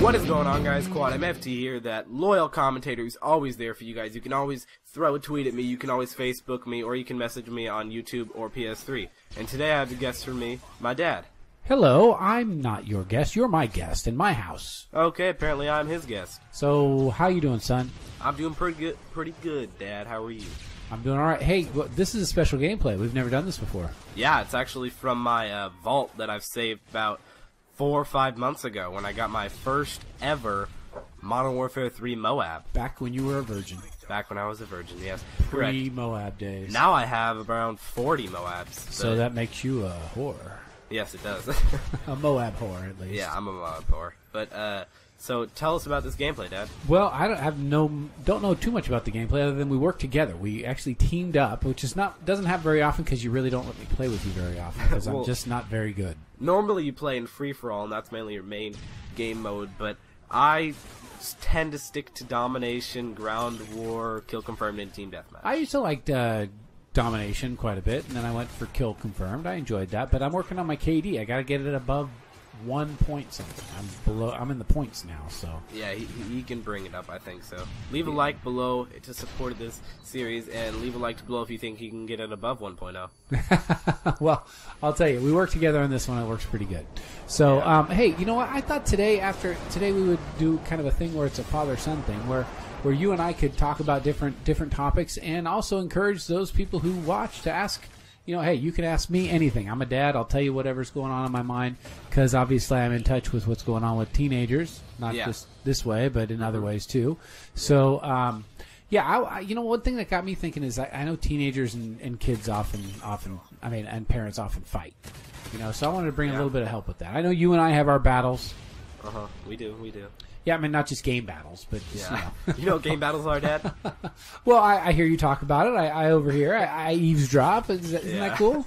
What is going on, guys? Quad MFT here, that loyal commentator who's always there for you guys. You can always throw a tweet at me, you can always Facebook me, or you can message me on YouTube or PS3. And today I have a guest for me, my dad. Hello, I'm not your guest. You're my guest in my house. Okay, apparently I'm his guest. So, how you doing, son? I'm doing pretty good, Dad. How are you? I'm doing all right. Hey, this is a special gameplay. We've never done this before. Yeah, it's actually from my vault that I've saved about 4 or 5 months ago when I got my first ever Modern Warfare 3 MOAB. Back when you were a virgin. Back when I was a virgin, yes. Pre-MOAB days. Now I have around 40 MOABs. So that makes you a whore. Yes, it does. A MOAB whore, at least. Yeah, I'm a MOAB whore. But, so tell us about this gameplay, Dad. Well, I don't know too much about the gameplay other than we worked together. We actually teamed up, which doesn't happen very often because you really don't let me play with you very often because Well, I'm just not very good. Normally you play in free-for-all, and that's mainly your main game mode, but I tend to stick to domination, ground war, kill confirmed, and team deathmatch. I used to like domination quite a bit, and then I went for kill confirmed. I enjoyed that, but I'm working on my KD. I got to get it above 1 point something. I'm in the points now, so yeah, he can bring it up, I think so. Leave a like below to support this series, and leave a like below if you think he can get it above 1.0. Well, I'll tell you, we work together on this one. It works pretty good. So, Yeah. Hey, you know what? I thought today we would do kind of a thing where it's a father-son thing, where you and I could talk about different topics, and also encourage those people who watch to ask. You know, hey, you can ask me anything. I'm a dad. I'll tell you whatever's going on in my mind because obviously I'm in touch with what's going on with teenagers, not just this way, but in other ways too. So, you know, one thing that got me thinking is I know teenagers and kids and parents often fight. You know, so I wanted to bring a little bit of help with that. I know you and I have our battles. We do. Yeah, I mean, not just game battles, but just, You know what game battles are, Dad? Well, I hear you talk about it. I overhear. I eavesdrop. Isn't that cool?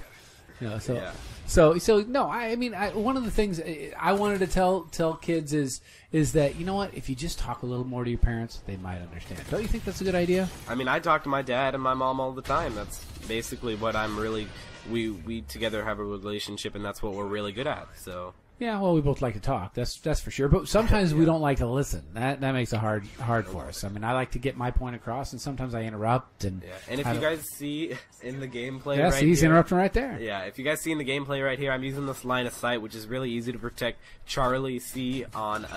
You know, so no. I mean, one of the things I wanted to tell kids is that, you know what? If you just talk a little more to your parents, they might understand. Don't you think that's a good idea? I mean, I talk to my dad and my mom all the time. That's basically what I'm really. We together have a relationship, and that's what we're really good at. So. Yeah, well, we both like to talk. That's for sure. But sometimes we don't like to listen. That makes it hard for us. I mean, I like to get my point across, and sometimes I interrupt. And if you guys see in the gameplay, right he's here, interrupting right there. Yeah, if you guys see in the gameplay right here, I'm using this line of sight, which is really easy to protect Charlie C on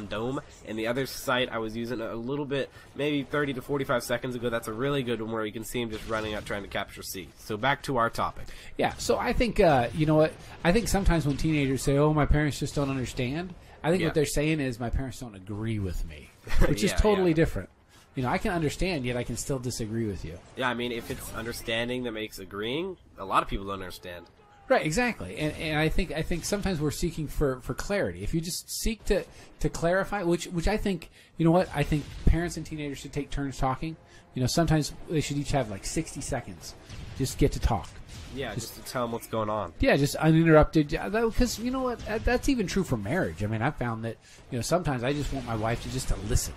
Dome. And the other sight I was using a little bit, maybe 30 to 45 seconds ago. That's a really good one where you can see him just running out trying to capture C. So back to our topic. Yeah. So I think you know what? I think sometimes when teenagers say, "Oh, my parents just don't understand," I think what they're saying is my parents don't agree with me, which is totally different. You know, I can understand, yet I can still disagree with you. Yeah, I mean, if it's understanding that makes agreeing, a lot of people don't understand. Right, exactly, and I think sometimes we're seeking for clarity. If you just seek to clarify, which I think, you know what, I think parents and teenagers should take turns talking. You know, sometimes they should each have like 60 seconds, just get to talk. Yeah, just to tell them what's going on. Yeah, just uninterrupted. Because you know what, that's even true for marriage. I mean, I found that, you know, sometimes I just want my wife to listen.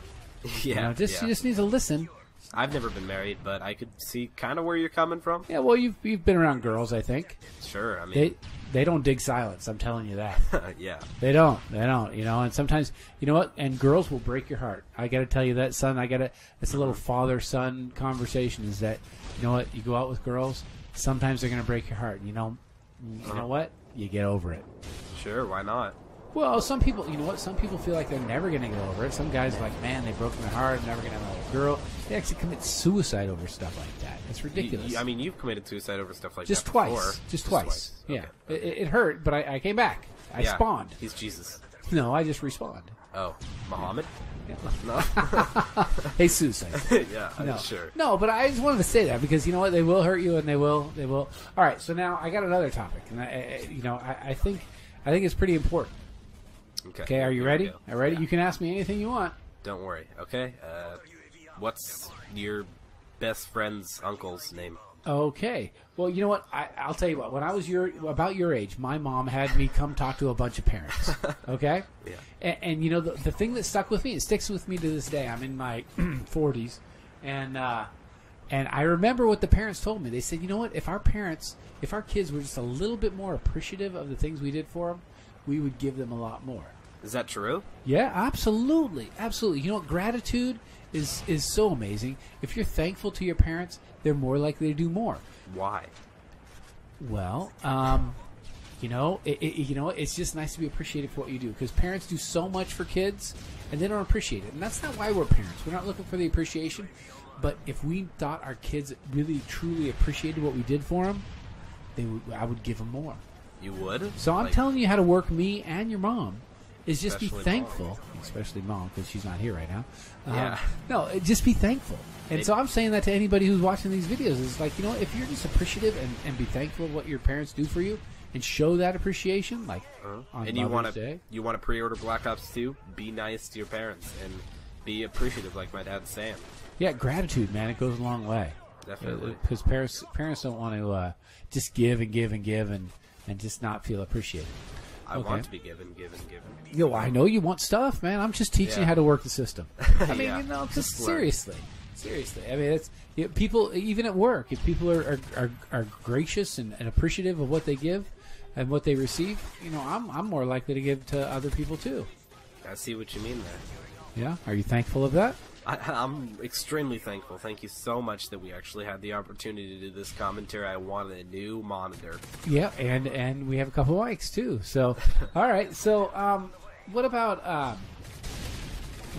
Yeah, you know, she just needs to listen. I've never been married, but I could see kind of where you're coming from. Yeah, well, you've been around girls, I think. Sure, I mean they don't dig silence. I'm telling you that. Yeah, they don't. You know, and sometimes, you know what? And girls will break your heart. I got to tell you that, son. It's a little father-son conversation. Is that, you know what? You go out with girls. Sometimes they're going to break your heart. You know what? You get over it. Sure, why not? Well, some people, you know what? Some people feel like they're never going to get over it. Some guys are like, man, they broke my heart, never going to have another girl. They actually commit suicide over stuff like that. It's ridiculous. I mean, you've committed suicide over stuff like just that twice. before. Just twice. Okay. Yeah. It hurt, but I came back. I spawned. He's Jesus. No, I just respawned. Oh, Muhammad? Yeah. No. Jesus. Yeah, no. Sure. No, but I just wanted to say that because, you know what, they will hurt you, and they will. All right, so now I got another topic, and I think it's pretty important. Okay, are you ready? Are you ready? Yeah. You can ask me anything you want. Don't worry. Okay. What's your best friend's uncle's name? Okay. Well, you know what? I'll tell you what. When I was about your age, my mom had me come talk to a bunch of parents. Okay? Yeah. And you know, the thing that stuck with me, it sticks with me to this day. I'm in my 40s. And I remember what the parents told me. They said, you know what? If our kids were just a little bit more appreciative of the things we did for them, we would give them a lot more. Is that true? Yeah, absolutely, absolutely. You know what? Gratitude is so amazing. If you're thankful to your parents, they're more likely to do more. Why? Well, it's just nice to be appreciated for what you do, because parents do so much for kids and they don't appreciate it. And that's not why we're parents. We're not looking for the appreciation. But if we thought our kids really, truly appreciated what we did for them, I would give them more. You would? So I'm telling you how to work me and your mom is just be Especially thankful. Mom. Especially Mom, because she's not here right now. Yeah. No, just be thankful. And so I'm saying that to anybody who's watching these videos. It's like, if you're just appreciative and be thankful of what your parents do for you and show that appreciation, like on and Mother's Day. You want to pre-order Black Ops 2? Be nice to your parents and be appreciative, like my dad's saying. Yeah, gratitude, man. It goes a long way. Definitely. Because parents don't want to just give and give and give and just not feel appreciated. I Okay. want to be given. Yo, I know you want stuff, man. I'm just teaching you how to work the system. I mean, Yeah. just seriously. I mean, it's people, even at work, if people are gracious and appreciative of what they give and what they receive, I'm more likely to give to other people too. I see what you mean there. Yeah? Are you thankful of that? I'm extremely thankful. Thank you so much that we actually had the opportunity to do this commentary. I wanted a new monitor. Yeah, and we have a couple of mics too. So, all right. So, what about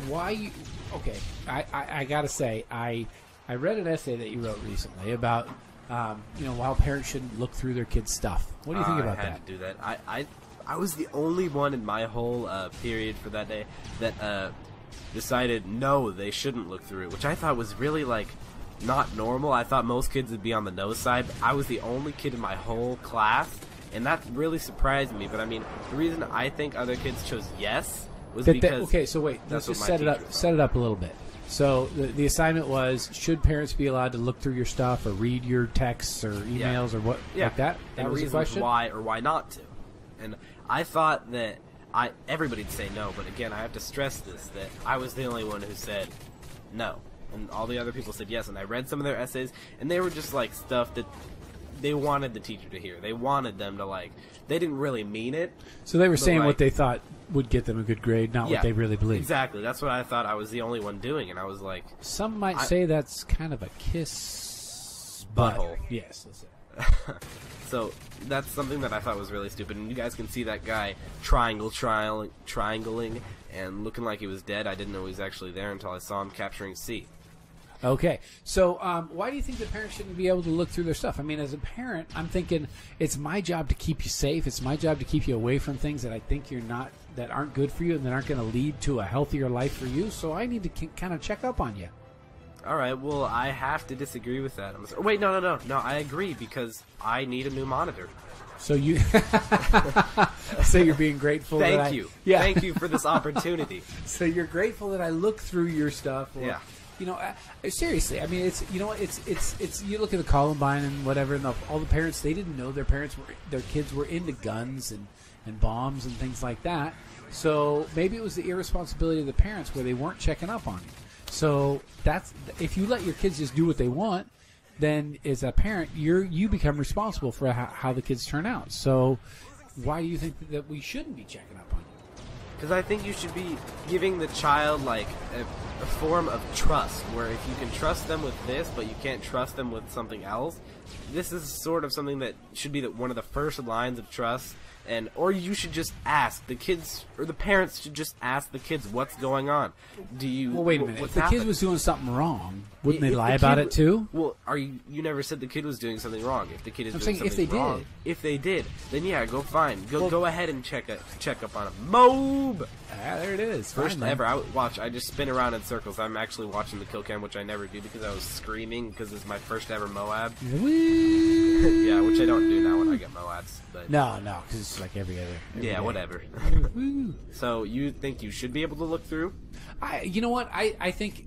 why you? Okay, I gotta say, I read an essay that you wrote recently about why parents shouldn't look through their kids' stuff. What do you think about I had that? to do that. I was the only one in my whole period for that day that decided no, they shouldn't look through it, which I thought was really not normal. I thought most kids would be on the no side. But I was the only kid in my whole class, and that really surprised me. But I mean, the reason I think other kids chose yes was because okay, so wait, let's that's just what my set it up a little bit. So the assignment was: should parents be allowed to look through your stuff or read your texts or emails or what like that? That and was the reasons question. why or why not to. And I thought that everybody'd say no, but again, I have to stress this, that I was the only one who said no. And all the other people said yes, and I read some of their essays, and they were just stuff that they wanted the teacher to hear. They wanted them to they didn't really mean it. So they were saying what they thought would get them a good grade, not what they really believed. Exactly. That's what I thought. I was the only one doing, and I was like... Some might say that's kind of a kiss... Butthole. Yes, that's it. So that's something that I thought was really stupid. And you guys can see that guy triangling and looking like he was dead. I didn't know he was actually there until I saw him capturing C. Okay, so why do you think that parents shouldn't be able to look through their stuff? I mean, as a parent, I'm thinking it's my job to keep you safe. It's my job to keep you away from things that I think that aren't good for you and that aren't going to lead to a healthier life for you. So I need to kind of check up on you. All right, well, I have to disagree with that. Wait, no, I agree because I need a new monitor. So you, so you're being grateful. Thank you. Yeah. Thank you for this opportunity. So you're grateful that I look through your stuff. Or, yeah. Seriously, I mean, it's you look at the Columbine and whatever, and all the parents, they didn't know their kids were into guns and bombs and things like that. So maybe it was the irresponsibility of the parents where they weren't checking up on you. So if you let your kids just do what they want, then as a parent, you become responsible for how the kids turn out. So why do you think that we shouldn't be checking up on you? Because I think you should be giving the child a form of trust, where if you can trust them with this, but you can't trust them with something else, this is sort of something that should be one of the first lines of trust. Or you should just ask the kids, or the parents should just ask the kids what's going on. Well, wait a minute. If the kid was doing something wrong, wouldn't they lie about it too? Well, you never said the kid was doing something wrong. If the kid is doing something if they wrong, did. if they did, then yeah, go fine. Go ahead and check up on him. MOAB. There it is. First ever. I just spin around in circles. I'm actually watching the kill cam, which I never do because I was screaming because it's my first ever MOAB. Yeah, which I don't do now when I get MOABs. But no, because it's like every other. Yeah, day. Whatever. So you think you should be able to look through? You know what? I think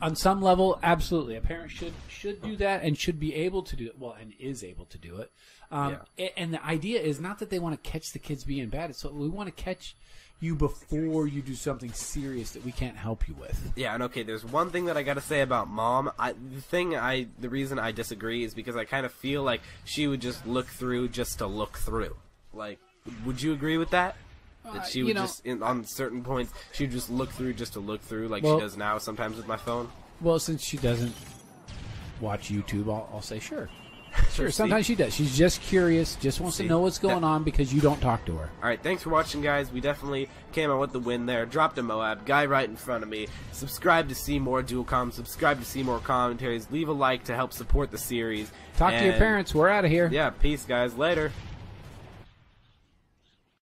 on some level, absolutely, a parent should do that and should be able to do it. Well, and is able to do it. And the idea is not that they want to catch the kids being bad. It's we want to catch you before you do something serious that we can't help you with. Yeah, and okay, there's one thing that I gotta say about Mom. The reason I disagree is because I kind of feel like she would just look through just to look through. Would you agree with that? That she you would know- just, on certain points, she would just look through just to look through, like Well- she does now sometimes with my phone. Well, since she doesn't watch YouTube, I'll say sure. Sure, See? sometimes she does. She's just curious, just wants See? to know what's going on because you don't talk to her. Alright, thanks for watching, guys. We definitely came out with the win there. Dropped a MOAB. Guy right in front of me. Subscribe to see more Dual Comm. Subscribe to see more commentaries. Leave a like to help support the series. Talk to your And, parents. We're out of here. Yeah, peace, guys. Later.